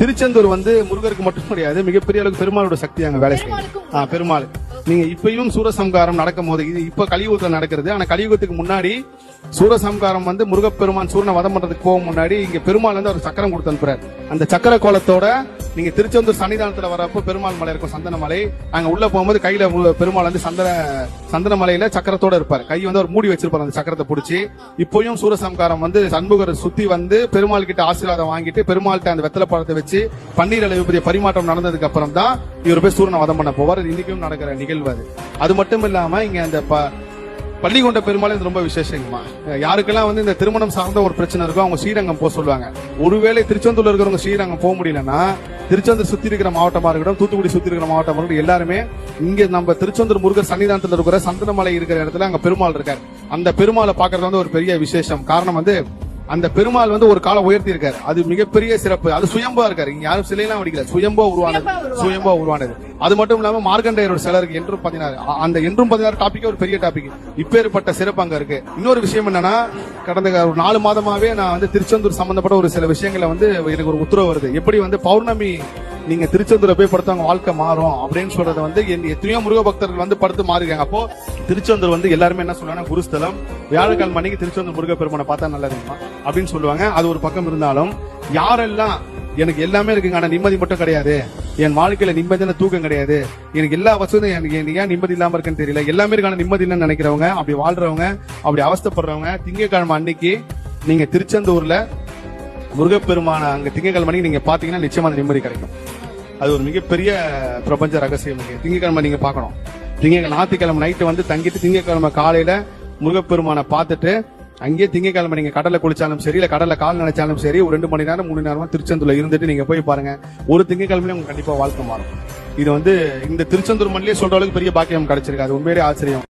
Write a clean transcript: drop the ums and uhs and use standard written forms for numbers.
திருச்செந்தூர் வந்து முருகருக்கு மட்டும் கிடையாது, மிகப்பெரிய அளவுக்கு பெருமாளோட சக்தி அங்க வேலை செய்யும். பெருமாள் நீங்க இப்பயும் சூரசம்காரம் நடக்கும் போது, இது இப்ப கலியுகத்துல நடக்கிறது. ஆனா கலியுகத்துக்கு முன்னாடி சூரசம்காரம் வந்து முருகப்பெருமான் சூரனை வதம் பண்றதுக்கு போக முன்னாடி இங்க பெருமாள் வந்து ஒரு சக்கரம் கொடுத்து அனுப்புறாரு. அந்த சக்கர கோலத்தோட நீங்க திருச்செந்தூர் சன்னிதானத்துல வரப்போ பெருமாள் மலை இருக்கும், சந்தன மலை. அங்க உள்ள போகும்போது கையில பெருமாள் வந்து சந்தன மலையில சக்கரத்தோட இருப்பாரு. கை வந்து ஒரு மூடி வச்சிருப்பாரு, அந்த சக்கரத்தை பிடிச்சி. இப்பயும் சூரசம்காரம் வந்து சண்முகரை சுத்தி வந்து பெருமாள் கிட்ட ஆசீர்வாதம் வாங்கிட்டு பெருமாள்கிட்ட அந்த வெத்தலை பழத்தை வச்சு பன்னீர் அளவு பரிமாற்றம் நடந்ததுக்கு அப்புறம் தான் இவர் போய் சூரனை வதம் பண்ண போவார். இன்னைக்கும் நடக்கிற நிகழ்வு அது. அது மட்டும் இல்லாம இங்க அந்த பள்ளிகொண்ட பெருமாள் ரொம்ப விசேஷங்கம்மா. யாருக்கெல்லாம் வந்து இந்த திருமணம் சார்ந்த ஒரு பிரச்சனை இருக்கும், அவங்க ஸ்ரீரங்கம் போக சொல்லுவாங்க. ஒருவேளை திருச்செந்தூர்ல இருக்கிறவங்க ஸ்ரீரங்கம் போக முடியலன்னா, திருச்செந்தூர் சுத்தி இருக்கிற மாவட்டமா இருக்கட்டும், தூத்துக்குடி சுத்தி இருக்கிற மாவட்டமா இருக்கட்டும், எல்லாருமே இங்க நம்ம திருச்செந்தூர் முருகர் சன்னிதானத்துல இருக்கிற சந்தனமலை இருக்கிற இடத்துல அங்க பெருமாள் இருக்காரு. அந்த பெருமாளை பாக்குறது வந்து ஒரு பெரிய விசேஷம். காரணம் வந்து அந்த பெருமாள் வந்து ஒரு காலம் உயர்த்தி இருக்காரு. அது மிகப்பெரிய சிறப்பு. அது சுயம்பா இருக்காரு. இங்க யாரும் சிலையெல்லாம் வடிக்கல, சுயம்பா உருவானது. அது மட்டும் இல்லாம மார்கண்டேயரோட சிலருக்கு என்றும் 16 அந்த என்றும் 16 டாபிக் ஒரு பெரிய டாபிக். இப்பேற்பட்ட சிறப்பு அங்க இருக்கு. இன்னொரு விஷயம் என்னன்னா, கடந்த ஒரு 4 மாதமாவே நான் வந்து திருச்செந்தூர் சம்பந்தப்பட்ட ஒரு சில விஷயங்களை வந்து எனக்கு ஒரு உத்தரவு வருது. எப்படி வந்து பௌர்ணமி நீங்க திருச்செந்தூரை போய் படுத்தவங்க வாழ்க்கை மாறும் அப்படின்னு சொல்றத வந்து எத்தனையோ முருக பக்தர்கள் வந்து படுத்து மாறிருக்காங்க. அப்போ திருச்செந்தூர் வந்து எல்லாருமே என்ன சொல்லுவாங்க, குருஸ்தலம், வியாழக்கிழமை அன்னைக்கு திருச்செந்தூர் முருக பெருமானை பார்த்தா நல்லா இருக்குமா அப்படின்னு சொல்லுவாங்க. அது ஒரு பக்கம் இருந்தாலும், யாரெல்லாம் எனக்கு எல்லாமே இருக்குங்க ஆனா நிம்மதி மட்டும் கிடையாது, என் வாழ்க்கையில நிம்மதியான தூக்கம் கிடையாது, எனக்கு எல்லா வசதியும் எனக்கு ஏன் நிம்மதி இல்லாம இருக்குன்னு தெரியல, எல்லாமே இருக்கான நிம்மதி இல்லைன்னு நினைக்கிறவங்க, அப்படி வாழ்றவங்க, அப்படி அவஸ்தப்படுறவங்க, திங்கட்கிழமை அன்னைக்கு நீங்க திருச்செந்தூர்ல முருகப்பெருமான அங்க திங்கட்கிழமை நீங்க பாத்தீங்கன்னா நிச்சயமா நிம்மதி கிடைக்கும். அது ஒரு மிகப்பெரிய பிரபஞ்ச ரகசியம். திங்கட்கிழமை நீங்க பாக்கணும். ஞாயிற்றுக்கிழமை நைட்டு வந்து தங்கிட்டு திங்கட்கிழமை காலையில முருகப்பெருமானை பார்த்துட்டு அங்கேயே திங்கட்கிழமை நீங்க கடலை குளிச்சாலும் சரி, இல்ல கடலை கால் நினைச்சாலும் சரி, ஒரு 2 மணி நேரம் 3 நேரமா திருச்செந்தூர்ல இருந்துட்டு நீங்க போய் பாருங்க. ஒரு திங்கட்கிழமையில உங்களுக்கு கண்டிப்பா வாழ்க்கை மாறும். இது வந்து இந்த திருச்செந்தூர் மண்ணிலே சொல்ற அளவுக்கு பெரிய பாக்கியம் கிடைச்சிருக்கு. அது உண்மையிலே ஆச்சரியம்.